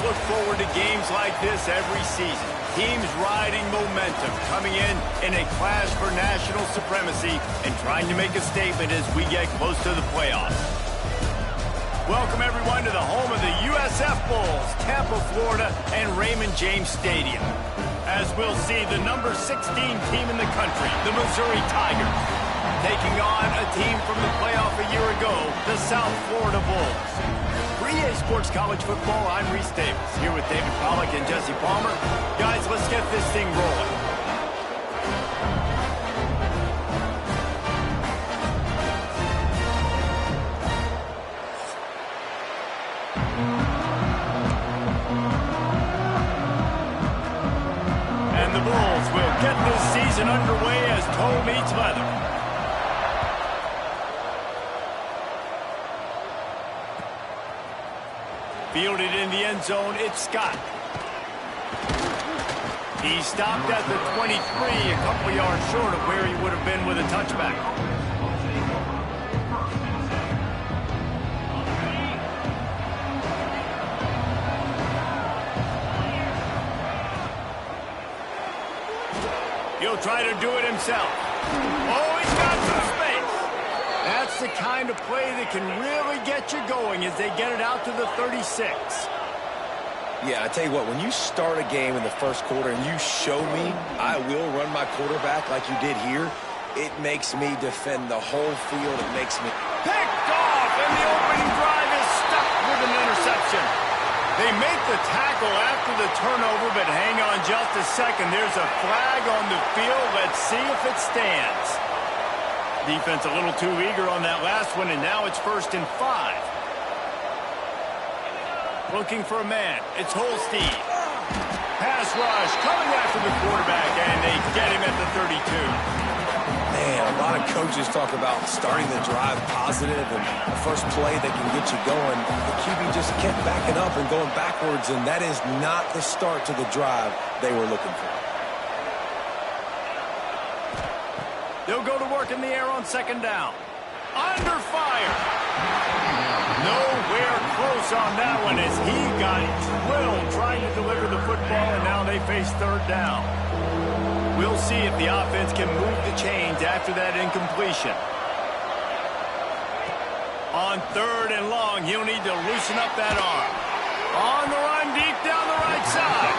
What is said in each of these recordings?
look forward to games like this every season. Teams riding momentum, coming in a clash for national supremacy and trying to make a statement as we get close to the playoffs. Welcome, everyone, to the home of the USF Bulls, Tampa, Florida, and Raymond James Stadium. As we'll see, the number 16 team in the country, the Missouri Tigers, taking on a team from the playoff a year ago, the South Florida Bulls. For EA Sports College Football, I'm Reese Davis, here with David Pollack and Jesse Palmer. Guys, let's get this thing rolling. And the Bulls will get this season underway as toe meets leather. Fielded in the end zone, it's Scott. He stopped at the 23, a couple yards short of where he would have been with a touchback. He'll try to do it himself. Oh, he's got some space. That's the kind of play that can really get you going as they get it out to the 36. Yeah, I tell you what, when you start a game in the first quarter and you show me I will run my quarterback like you did here, it makes me defend the whole field. It makes me... Picked off, and the opening drive is stuck with an interception. They make the tackle after the turnover, but hang on just a second. There's a flag on the field. Let's see if it stands. Defense a little too eager on that last one, and now it's 1st and 5. Looking for a man. It's Holstein. Pass rush coming after the quarterback, and they get him at the 32. Man, a lot of coaches talk about starting the drive positive and the first play that can get you going. The QB just kept backing up and going backwards, and that is not the start to the drive they were looking for. They'll go to work in the air on 2nd down. Under fire. Nowhere close on that one as he got drilled trying to deliver the football, and now they face 3rd down. We'll see if the offense can move the chains after that incompletion. On 3rd and long, he'll need to loosen up that arm. On the run, deep down the right side.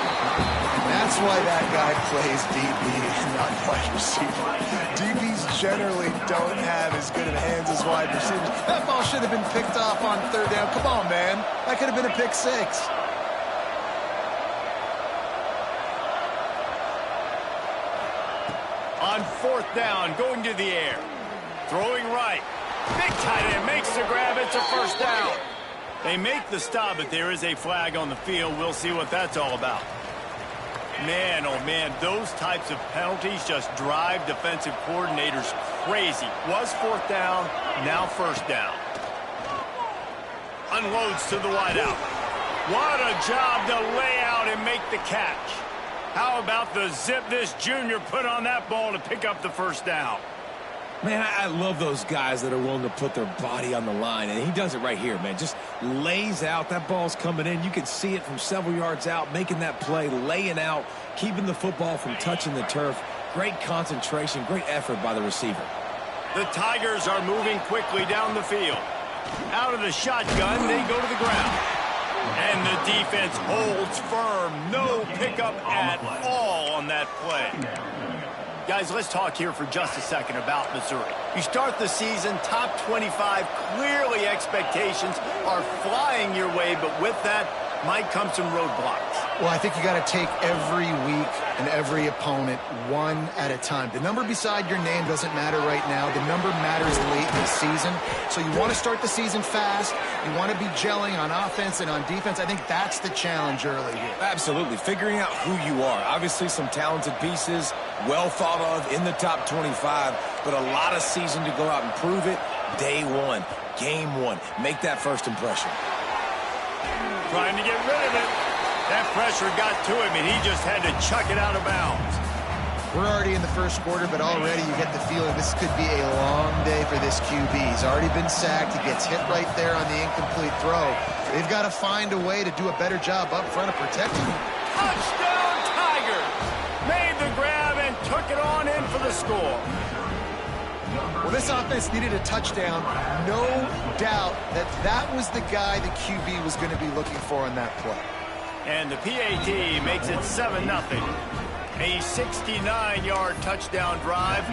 That's why that guy plays DB and not wide receiver. DBs generally don't have as good of hands as wide receivers. That ball should have been picked off on 3rd down. Come on, man. That could have been a pick 6. On 4th down, going to the air. Throwing right. Big tight end makes the grab. It's a 1st down. They make the stop, but there is a flag on the field. We'll see what that's all about. Man, oh man, those types of penalties just drive defensive coordinators crazy. Was 4th down, now 1st down. Unloads to the wideout. What a job to lay out and make the catch. How about the zip this junior put on that ball to pick up the 1st down? Man, I love those guys that are willing to put their body on the line, and he does it right here, man. Just lays out. That ball's coming in. You can see it from several yards out, making that play, laying out, keeping the football from touching the turf. Great concentration, great effort by the receiver. The Tigers are moving quickly down the field. Out of the shotgun, they go to the ground. And the defense holds firm. No pickup at all on that play. Guys, let's talk here for just a second about Missouri. You start the season top 25. Clearly expectations are flying your way, but with that might come some roadblocks. Well, I think you got to take every week and every opponent one at a time. The number beside your name doesn't matter right now. The number matters late in the season. So you want to start the season fast. You want to be gelling on offense and on defense. I think that's the challenge early here. Absolutely. Figuring out who you are. Obviously some talented pieces, well thought of in the top 25, but a lot of season to go out and prove it. Day one, game one. Make that first impression. Trying to get rid of it. That pressure got to him, and he just had to chuck it out of bounds. We're already in the first quarter, but already you get the feeling this could be a long day for this QB. He's already been sacked. He gets hit right there on the incomplete throw. They've got to find a way to do a better job up front of protecting him. Touchdown, Tigers! Made the grab and took it on in for the score. Well, this offense needed a touchdown. No doubt that that was the guy the QB was going to be looking for on that play. And the PAT makes it 7-0. A 69-yard touchdown drive,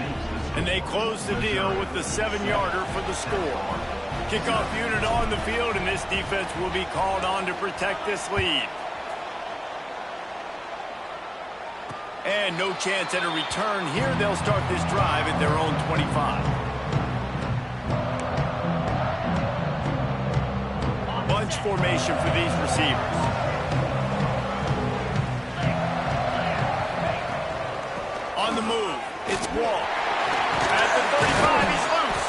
and they close the deal with the 7-yarder for the score. Kickoff unit on the field, and this defense will be called on to protect this lead. And no chance at a return here. They'll start this drive at their own 25. Bunch formation for these receivers. On the move, it's Wall. At the 35, he's loose.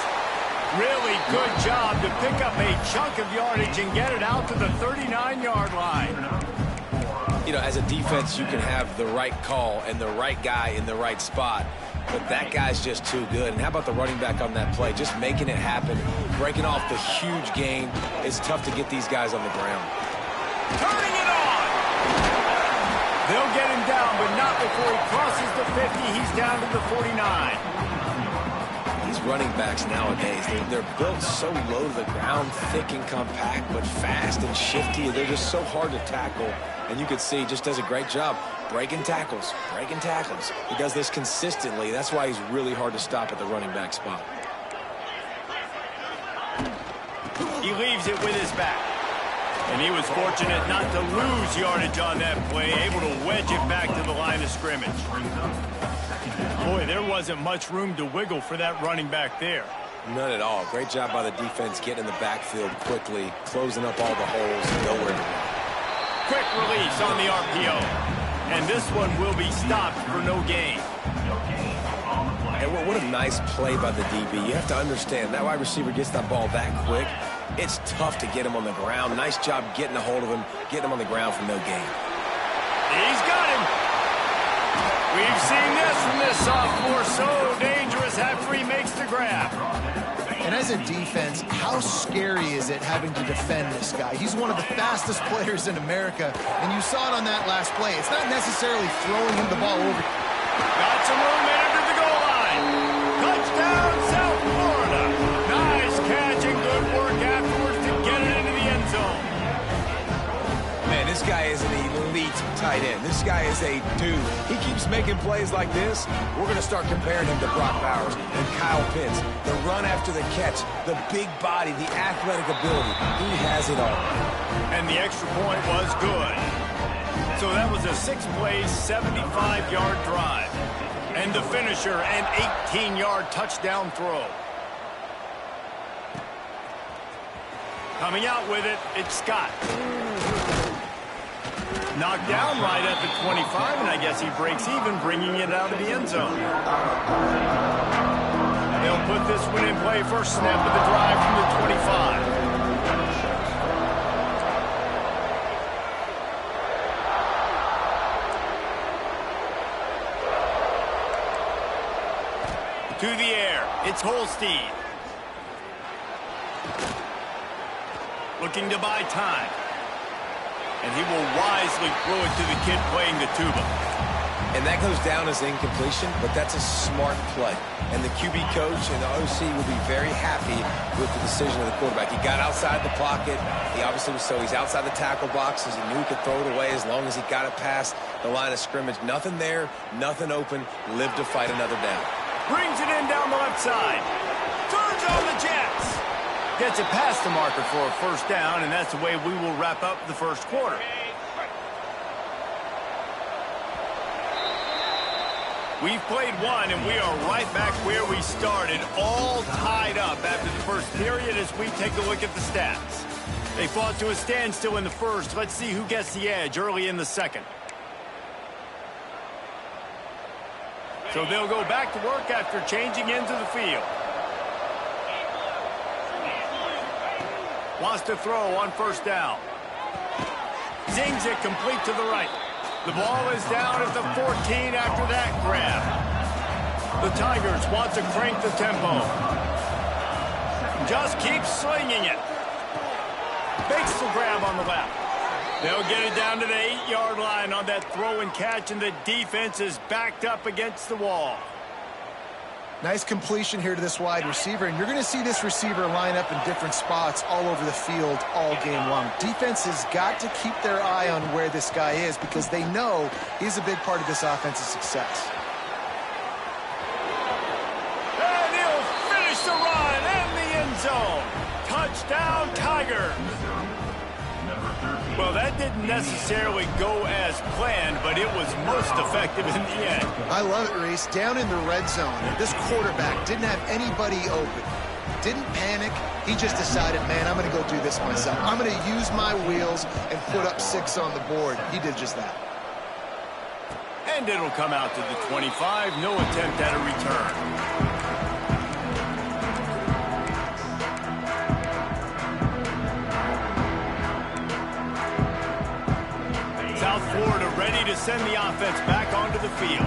Really good job to pick up a chunk of yardage and get it out to the 39-yard line. You know, as a defense, you can have the right call and the right guy in the right spot, but that guy's just too good. And how about the running back on that play? Just making it happen, breaking off the huge gain. It's tough to get these guys on the ground. Turning it on! They'll get him down, but not before he crosses the 50. He's down to the 49. These running backs nowadays, they're built so low to the ground, thick and compact, but fast and shifty. They're just so hard to tackle. And you can see he just does a great job breaking tackles, breaking tackles. He does this consistently. That's why he's really hard to stop at the running back spot. He leaves it with his back. And he was fortunate not to lose yardage on that play, able to wedge it back to the line of scrimmage. Boy, there wasn't much room to wiggle for that running back there. None at all. Great job by the defense getting in the backfield quickly, closing up all the holes, nowhere to run. Quick release on the RPO. And this one will be stopped for no gain. And what a nice play by the DB. You have to understand, that wide receiver gets that ball that quick. It's tough to get him on the ground. Nice job getting a hold of him, getting him on the ground for no gain. He's got him. We've seen this from this sophomore. So dangerous after he makes the grab. And as a defense, how scary is it having to defend this guy? He's one of the fastest players in America, and you saw it on that last play. It's not necessarily throwing him the ball over. Got some room and under the goal line. Touchdown, South Florida. Nice catch and good work afterwards to get it into the end zone. Man, this guy is an elite tight end. This guy is a dude. He keeps making plays like this. We're going to start comparing him to Brock Bowers and Kyle Pitts. The run after the catch, the big body, the athletic ability. He has it all. And the extra point was good. So that was a 6-play, 75-yard drive. And the finisher, an 18-yard touchdown throw. Coming out with it, it's Scott. Knocked down right at the 25, and I guess he breaks even, bringing it out of the end zone. They'll put this one in play. First snap of the drive from the 25. To the air, it's Holstein. Looking to buy time. And he will wisely throw it to the kid playing the tuba. And that goes down as incompletion, but that's a smart play. And the QB coach and the OC will be very happy with the decision of the quarterback. He got outside the pocket. He obviously was he's outside the tackle boxes. He knew he could throw it away as long as he got it past the line of scrimmage. Nothing there, nothing open. Live to fight another down. Brings it in down the left side. Turns on the Jets. Gets it past the marker for a first down, and that's the way we will wrap up the first quarter. We've played one, and we are right back where we started, all tied up after the first period as we take a look at the stats. They fought to a standstill in the first. Let's see who gets the edge early in the second. So they'll go back to work after changing into the field. Wants to throw on first down. Zings it complete to the right. The ball is down at the 14 after that grab. The Tigers want to crank the tempo. Just keep slinging it. Makes the grab on the left. They'll get it down to the 8-yard line on that throw and catch, and the defense is backed up against the wall. Nice completion here to this wide receiver, and you're going to see this receiver line up in different spots all over the field all game long. Defense has got to keep their eye on where this guy is because they know he's a big part of this offense's success. And he'll finish the run in the end zone. Touchdown, Tigers. Well, that didn't necessarily go as planned, but it was most effective in the end. I love it, Reese. Down in the red zone, this quarterback didn't have anybody open. Didn't panic. He just decided, man, I'm going to go do this myself. I'm going to use my wheels and put up 6 on the board. He did just that. And it'll come out to the 25. No attempt at a return. South Florida ready to send the offense back onto the field.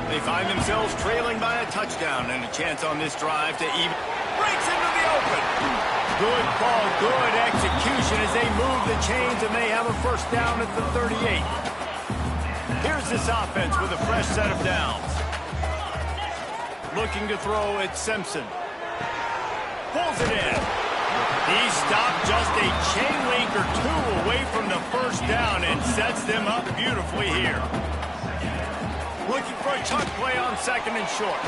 They find themselves trailing by a touchdown and a chance on this drive to even breaks into the open. Good call, good execution as they move the chains and they have a first down at the 38. Here's this offense with a fresh set of downs. Looking to throw at Simpson. Pulls it in. He stopped just a chain link or 2 away from the first down and sets them up beautifully here. Looking for a chunk play on 2nd and short.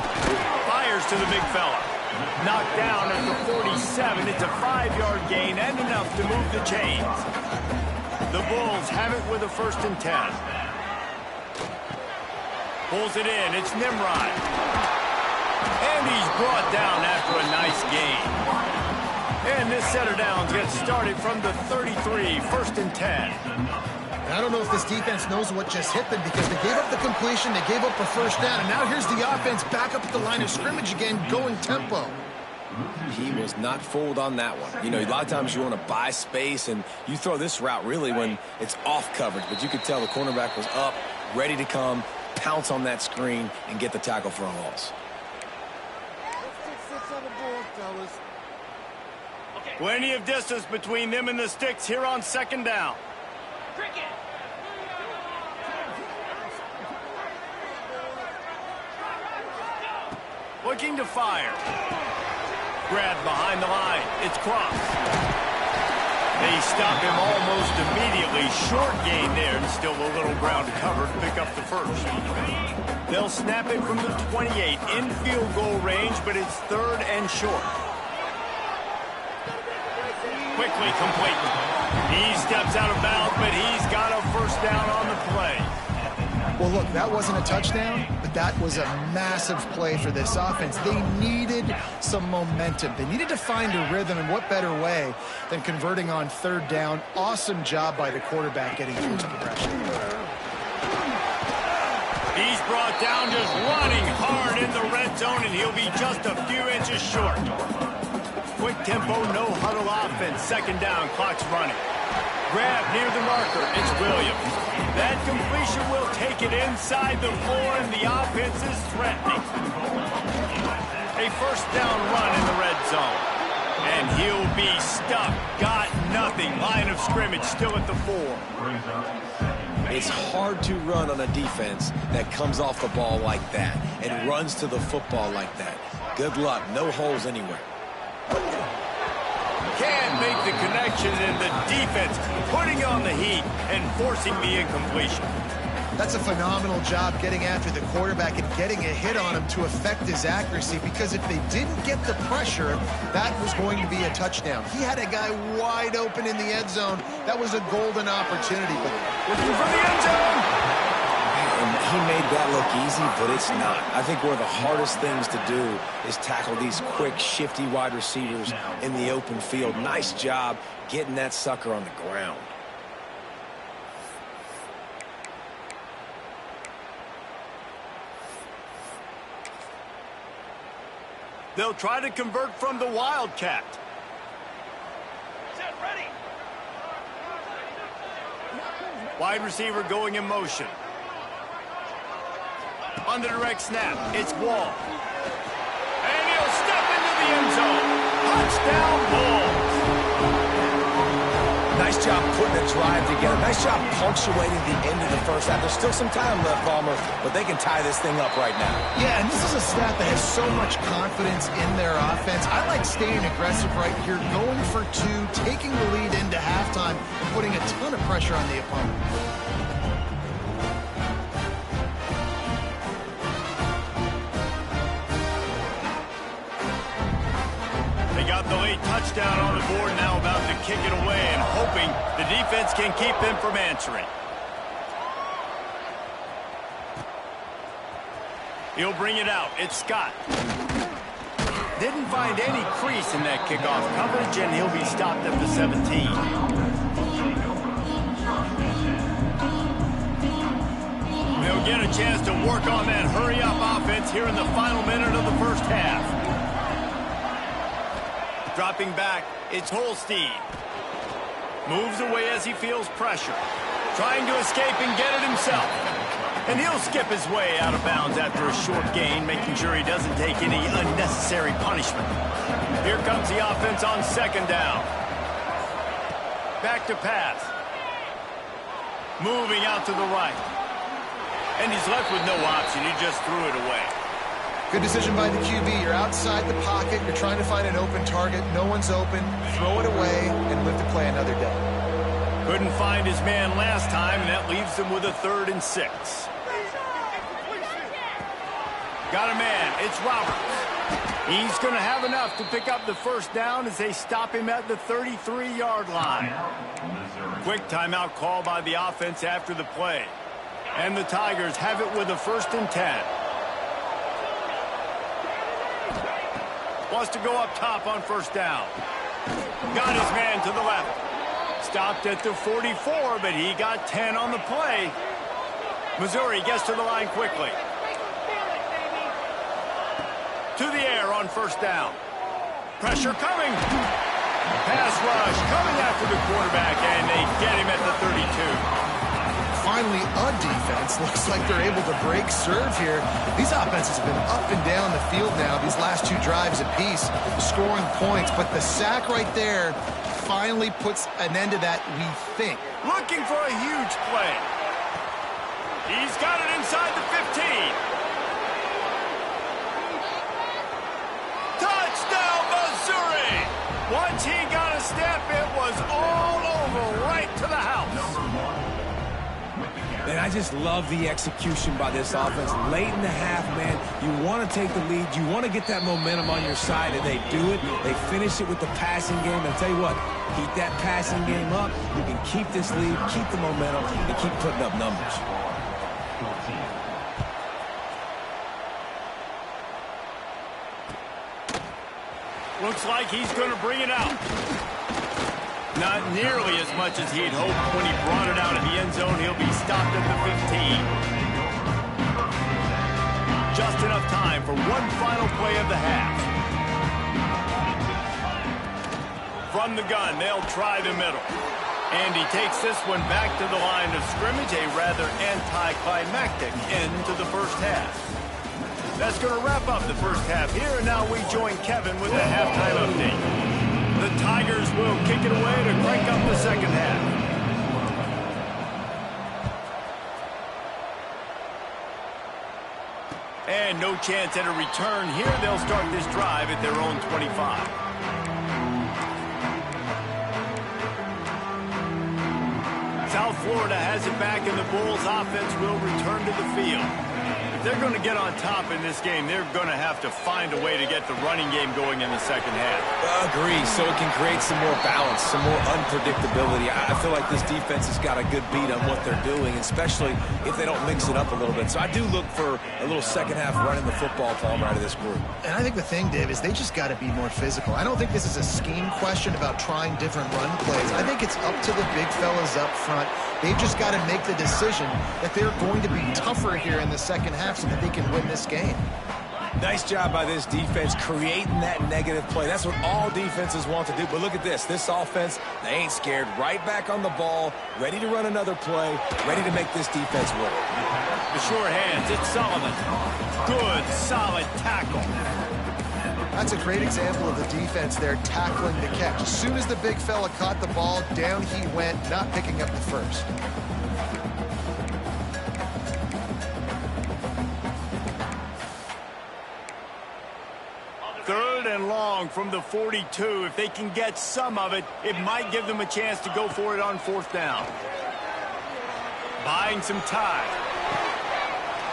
Fires to the big fella. Knocked down at the 47. It's a 5-yard gain and enough to move the chains. The Bulls have it with a 1st and 10. Pulls it in. It's Nimrod. And he's brought down after a nice gain. And this set of downs gets started from the 33, 1st and 10. I don't know if this defense knows what just hit them because they gave up the completion, they gave up a first down, and now here's the offense back up at the line of scrimmage again, going tempo. He was not fooled on that one. You know, a lot of times you want to buy space, and you throw this route really when it's off coverage, but you could tell the cornerback was up, ready to come, pounce on that screen, and get the tackle for a loss. Plenty of distance between them and the sticks here on 2nd down. Looking to fire. Grabbed behind the line. It's Cross. They stop him almost immediately. Short gain there and still a little ground to cover to pick up the first. They'll snap it from the 28 in field goal range, but it's 3rd and short. Quickly complete. He steps out of bounds, but he's got a first down on the play. Well, look, that wasn't a touchdown, but that was a massive play for this offense. They needed some momentum. They needed to find a rhythm, and what better way than converting on 3rd down. Awesome job by the quarterback getting through his progression. He's brought down just running hard in the red zone, and he'll be just a few inches short. Quick tempo, no huddle offense. 2nd down, clock's running. Grab near the marker. It's Williams. That completion will take it inside the 4, and the offense is threatening. A first down run in the red zone. And he'll be stuck. Got nothing. Line of scrimmage still at the 4. It's hard to run on a defense that comes off the ball like that and runs to the football like that. Good luck. No holes anywhere. Can't make the connection, and the defense putting on the heat and forcing the incompletion. That's a phenomenal job getting after the quarterback and getting a hit on him to affect his accuracy, because if they didn't get the pressure, that was going to be a touchdown. He had a guy wide open in the end zone. That was a golden opportunity. But looking for the end zone. And he made that look easy, but it's not. I think one of the hardest things to do is tackle these quick, shifty wide receivers in the open field. Nice job getting that sucker on the ground. They'll try to convert from the Wildcat. Set, ready. Wide receiver going in motion. On the direct snap, it's Wall. And he'll step into the end zone. Touchdown, Bulls. Nice job putting a drive together. Nice job punctuating the end of the first half. There's still some time left, Palmer, but they can tie this thing up right now. Yeah, and this is a staff that has so much confidence in their offense. I like staying aggressive right here, going for two, taking the lead into halftime, and putting a ton of pressure on the opponent. They got the late touchdown on the board, now about to kick it away and hoping the defense can keep them from answering. He'll bring it out. It's Scott. Didn't find any crease in that kickoff coverage, and he'll be stopped at the 17. They'll get a chance to work on that hurry-up offense here in the final minute of the first half. Dropping back, it's Holstein. Moves away as he feels pressure. Trying to escape and get it himself. And he'll skip his way out of bounds after a short gain, making sure he doesn't take any unnecessary punishment. Here comes the offense on second down. Back to pass. Moving out to the right. And he's left with no option. He just threw it away. Good decision by the QB. You're outside the pocket. You're trying to find an open target. No one's open. Throw it away and live to play another day. Couldn't find his man last time, and that leaves him with a 3rd and 6. Got a man. It's Roberts. He's going to have enough to pick up the first down as they stop him at the 33-yard line. Quick timeout call by the offense after the play. And the Tigers have it with a 1st and 10. Wants to go up top on first down. Got his man to the left. Stopped at the 44, but he got 10 on the play. Missouri gets to the line quickly. To the air on first down. Pressure coming. Pass rush coming after the quarterback, and they get him at the 32. Finally, a defense. Looks like they're able to break serve here. These offenses have been up and down the field now, these last 2 drives apiece, scoring points. But the sack right there finally puts an end to that, we think. Looking for a huge play. He's got it inside the 15. Touchdown, Missouri! Once he got a step, it was all over, right to the house. Man, I just love the execution by this offense. Late in the half, man, you want to take the lead. You want to get that momentum on your side, and they do it. They finish it with the passing game. And I'll tell you what, keep that passing game up. You can keep this lead, keep the momentum, and keep putting up numbers. Looks like he's going to bring it out. Not nearly as much as he'd hoped when he brought it out of the end zone. He'll be stopped at the 15. Just enough time for one final play of the half. From the gun, they'll try the middle. And he takes this one back to the line of scrimmage, a rather anticlimactic end to the first half. That's going to wrap up the first half here, and now we join Kevin with a halftime update. The Tigers will kick it away to crank up the second half. And no chance at a return here. They'll start this drive at their own 25. South Florida has it back, and the Bulls offense will return to the field. If they're going to get on top in this game, they're going to have to find a way to get the running game going in the second half. Agree, so it can create some more balance, some more unpredictability. I feel like this defense has got a good beat on what they're doing, especially if they don't mix it up a little bit. So I do look for a little second half running the football Palmer out of this group. And I think the thing, Dave, is they just got to be more physical. I don't think this is a scheme question about trying different run plays. I think it's up to the big fellas up front. They've just got to make the decision that they're going to be tougher here in the second half so that they can win this game. Nice job by this defense creating that negative play. That's what all defenses want to do. But look at this. This offense, they ain't scared. Right back on the ball, ready to run another play, ready to make this defense work. The short hands, it's Sullivan. Good, solid tackle. That's a great example of the defense there tackling the catch. As soon as the big fella caught the ball, down he went, not picking up the first. Third and long from the 42. If they can get some of it, it might give them a chance to go for it on fourth down. Buying some time.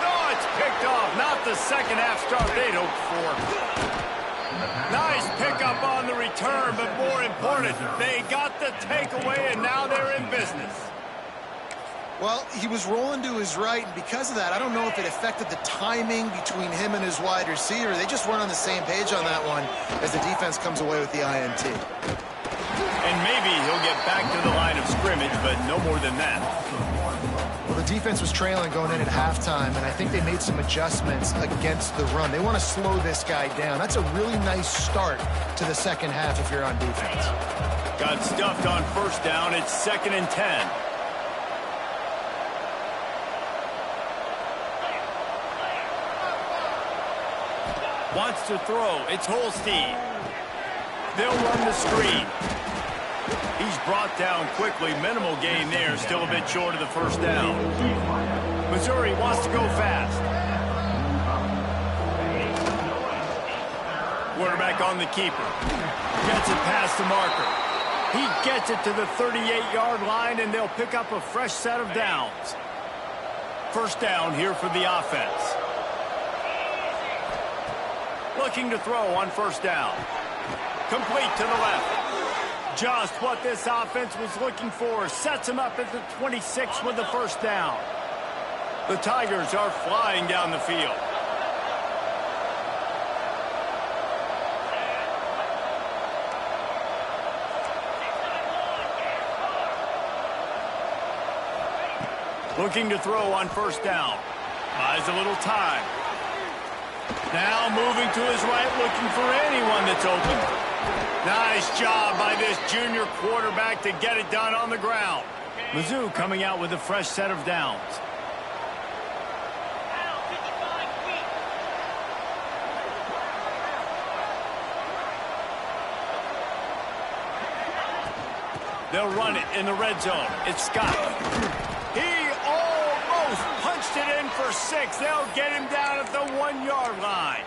Oh, it's picked off. Not the second half start they'd hoped for. Nice pickup on the return, but more important, they got the takeaway, and now they're in business. Well, he was rolling to his right, and because of that, I don't know if it affected the timing between him and his wide receiver. They just weren't on the same page on that one as the defense comes away with the INT. And maybe he'll get back to the line of scrimmage, but no more than that. Well, the defense was trailing going in at halftime, and I think they made some adjustments against the run. They want to slow this guy down. That's a really nice start to the second half if you're on defense. Got stuffed on first down. It's 2nd and 10. Wants to throw. It's Holstein. They'll run the screen. He's brought down quickly. Minimal gain there. Still a bit short of the first down. Missouri wants to go fast. Quarterback on the keeper. Gets it past the marker. He gets it to the 38-yard line, and they'll pick up a fresh set of downs. First down here for the offense. Looking to throw on first down. Complete to the left. Just what this offense was looking for. Sets him up at the 26 with the first down. The Tigers are flying down the field. Looking to throw on first down. Buys a little time. Now moving to his right, looking for anyone that's open. Nice job by this junior quarterback to get it done on the ground. Mizzou coming out with a fresh set of downs. They'll run it in the red zone. It's Scott. He almost punched it in for 6. They'll get him down at the 1-yard line.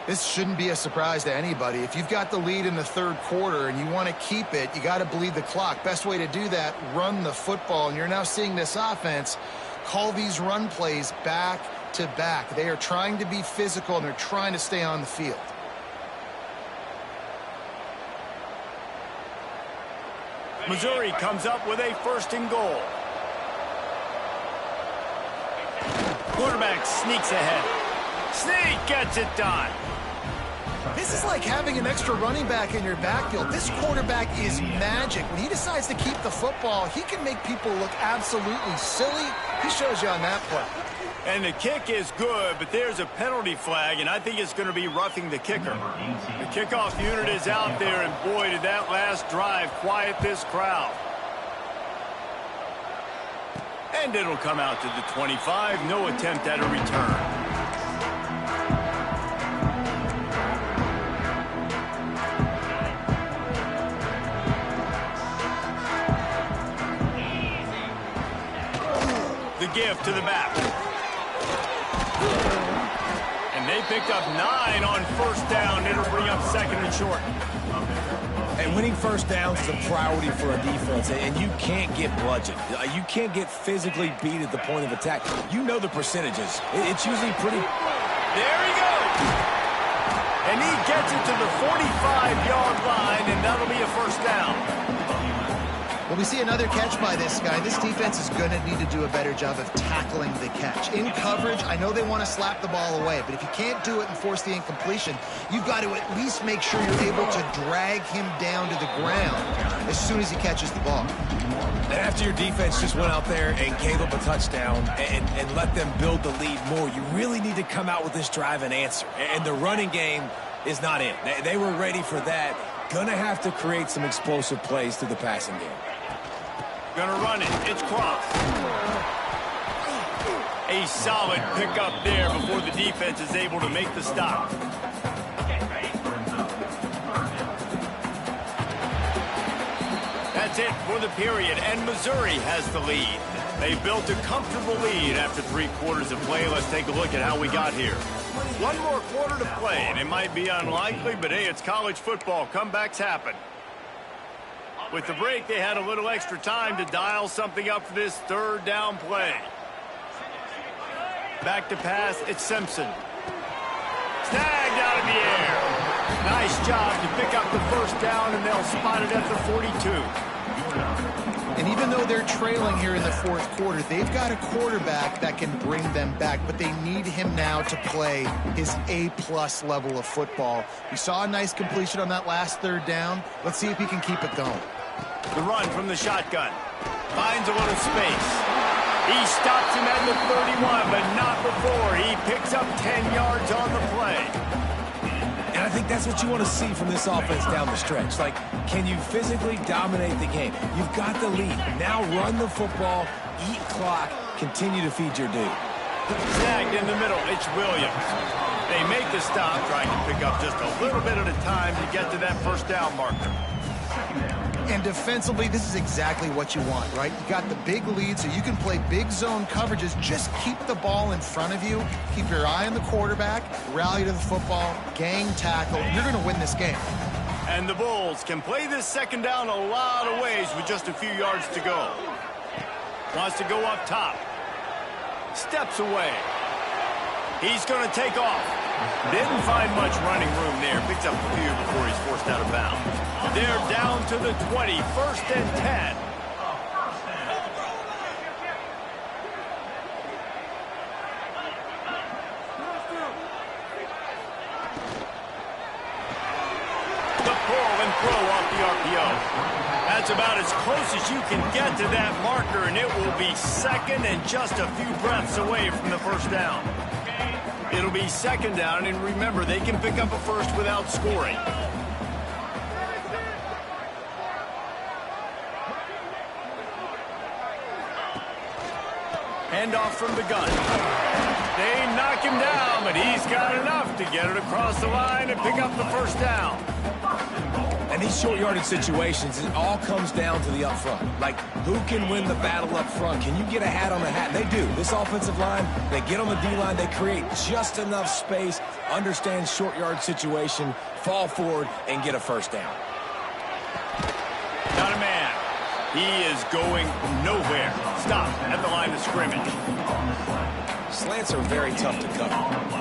This shouldn't be a surprise to anybody. If you've got the lead in the third quarter and you want to keep it, you got to bleed the clock. Best way to do that, run the football. And you're now seeing this offense call these run plays back to back. They are trying to be physical, and they're trying to stay on the field. Missouri comes up with a 1st and goal. Quarterback sneaks ahead. Sneak gets it done. This is like having an extra running back in your backfield. This quarterback is magic. When he decides to keep the football, he can make people look absolutely silly. He shows you on that play. And the kick is good, but there's a penalty flag, and I think it's going to be roughing the kicker. The kickoff unit is out there, and boy, did that last drive quiet this crowd. And it'll come out to the 25. No attempt at a return. The give to the back. And they picked up 9 on first down. It'll bring up 2nd and short. And winning first downs is a priority for a defense, and you can't get bludgeoned. You can't get physically beat at the point of attack. You know the percentages. It's usually pretty... There he goes. And he gets it to the 45-yard line, and that'll be a first down. Well, we see another catch by this guy. This defense is going to need to do a better job of tackling the catch. In coverage, I know they want to slap the ball away, but if you can't do it and force the incompletion, you've got to at least make sure you're able to drag him down to the ground as soon as he catches the ball. And after your defense just went out there and gave up a touchdown and let them build the lead more, you really need to come out with this drive and answer. And the running game is not it. They were ready for that. Gonna have to create some explosive plays through the passing game. Gonna run it. It's Cross. A solid pickup there before the defense is able to make the stop. it for the period, and Missouri has the lead. They built a comfortable lead after 3 quarters of play. Let's take a look at how we got here. 1 more quarter to play, and it might be unlikely, but hey, it's college football. Comebacks happen. With the break, they had a little extra time to dial something up for this 3rd down play. Back to pass, it's Simpson. Snagged out of the air. Nice job to pick up the 1st down, and they'll spot it at the 42. And even though they're trailing here in the 4th quarter, they've got a quarterback that can bring them back, but they need him now to play his A-plus level of football. We saw a nice completion on that last 3rd down. Let's see if he can keep it going. The run from the shotgun. Finds a little space. He stops him at the 31, but not before. He picks up 10 yards on the play. And I think that's what you want to see from this offense down the stretch. Like, can you physically dominate the game? You've got the lead. Now run the football, eat clock, continue to feed your dude. Snagged in the middle, it's Williams. They make the stop, trying to pick up just a little bit at a time to get to that 1st down marker. And defensively, this is exactly what you want, right? You got the big lead, so you can play big zone coverages. Just keep the ball in front of you. Keep your eye on the quarterback. Rally to the football. Gang tackle. You're going to win this game. And the Bulls can play this 2nd down a lot of ways with just a few yards to go. Wants to go up top. Steps away. He's going to take off. Didn't find much running room there. Picks up a few before he's forced out of bounds. They're down to the 20, 1st and 10. The pull and throw off the RPO. That's about as close as you can get to that marker, and it will be 2nd and just a few breaths away from the 1st down. It'll be 2nd down, and remember, they can pick up a 1st without scoring. Handoff from the gun. They knock him down, but he's got enough to get it across the line and pick up the 1st down. And these short yardage situations, it all comes down to the up front. Like, who can win the battle up front? Can you get a hat on the hat? They do. This offensive line, they get on the D-line, they create just enough space, understand short yard situation, fall forward, and get a 1st down. Got a man. He is going nowhere. Stop at the line of scrimmage. Slants are very tough to cover,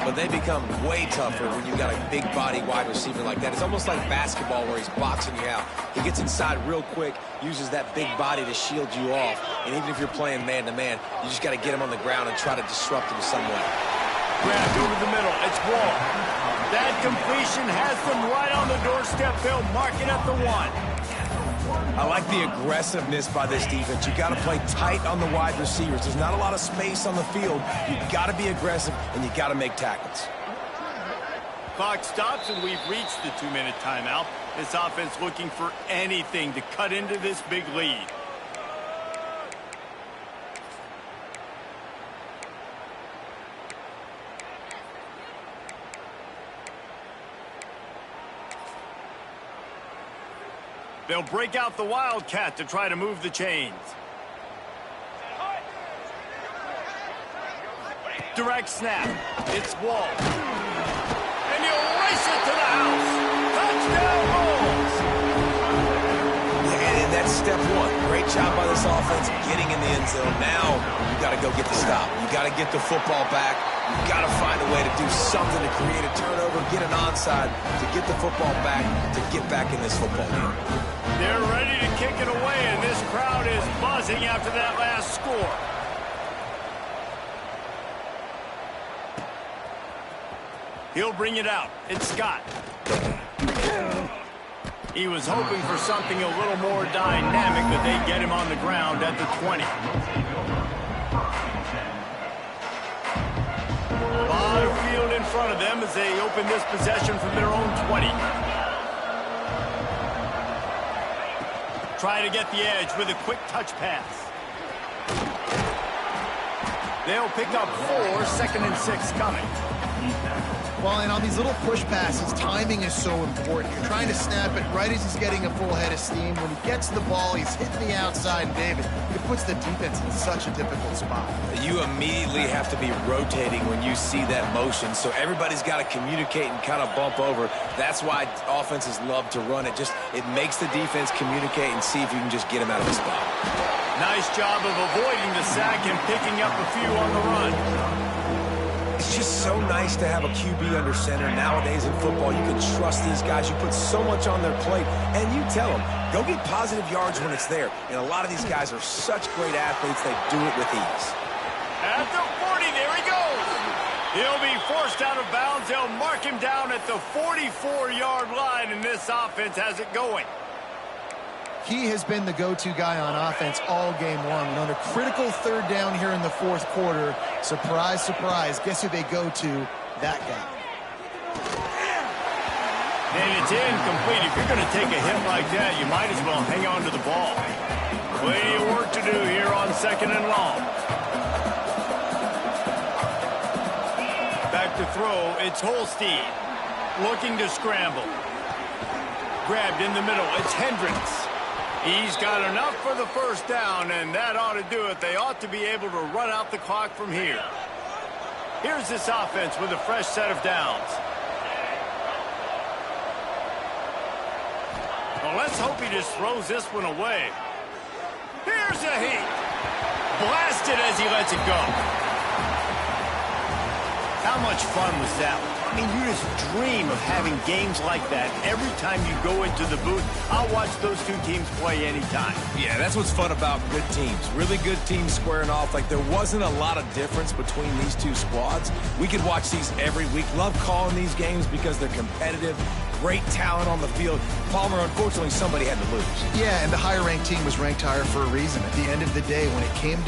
but they become way tougher when you got a big body wide receiver like that. It's almost like basketball where he's boxing you out. He gets inside real quick, uses that big body to shield you off, and even if you're playing man-to-man, you just got to get him on the ground and try to disrupt him some way. Grabbed over the middle. It's Wall. That completion has them right on the doorstep. They'll mark it at the 1. I like the aggressiveness by this defense. You got to play tight on the wide receivers. There's not a lot of space on the field. You got to be aggressive, and you got to make tackles. Clock stops, and we've reached the 2-minute timeout. This offense looking for anything to cut into this big lead. They'll break out the Wildcat to try to move the chains. Direct snap. It's Wall. And he'll race it to the house. Touchdown Bulls. And that's step 1. Great job by this offense getting in the end zone. Now you got to go get the stop. You got to get the football back. You got to find a way to do something to create a turnover, get an onside, to get the football back, to get back in this football game. They're ready to kick it away, and this crowd is buzzing after that last score. He'll bring it out. It's Scott. He was hoping for something a little more dynamic, but they get him on the ground at the 20. Bottom field in front of them as they open this possession from their own 20. Try to get the edge with a quick touch pass. They'll pick up 4, 2nd and 6 coming. Well, and on these little push passes, timing is so important. You're trying to snap it right as he's getting a full head of steam. When he gets the ball, he's hitting the outside, and David, it puts the defense in such a difficult spot. You immediately have to be rotating when you see that motion, so everybody's got to communicate and kind of bump over. That's why offenses love to run it. It makes the defense communicate and see if you can just get him out of the spot. Nice job of avoiding the sack and picking up a few on the run. It's just so nice to have a QB under center. Nowadays in football, you can trust these guys. You put so much on their plate, and you tell them, go get positive yards when it's there. And a lot of these guys are such great athletes, they do it with ease. At the 40, there he goes. He'll be forced out of bounds. They'll mark him down at the 44-yard line, and this offense has it going. He has been the go-to guy on offense all game long. And on a critical third down here in the fourth quarter, surprise, surprise, guess who they go to? That guy. And it's incomplete. If you're going to take a hit like that, you might as well hang on to the ball. Plenty of work to do here on 2nd and long. Back to throw, it's Holstein. Looking to scramble. Grabbed in the middle, it's Hendricks. He's got enough for the first down, and that ought to do it. They ought to be able to run out the clock from here. Here's this offense with a fresh set of downs. Well, let's hope he just throws this one away. Here's a heat. Blasted as he lets it go. How much fun was that one? I mean, you just dream of having games like that every time you go into the booth. I'll watch those two teams play anytime. Yeah, that's what's fun about good teams. Really good teams squaring off. Like, there wasn't a lot of difference between these two squads. We could watch these every week. Love calling these games because they're competitive. Great talent on the field. Palmer, unfortunately, somebody had to lose. Yeah, and the higher-ranked team was ranked higher for a reason. At the end of the day, when it came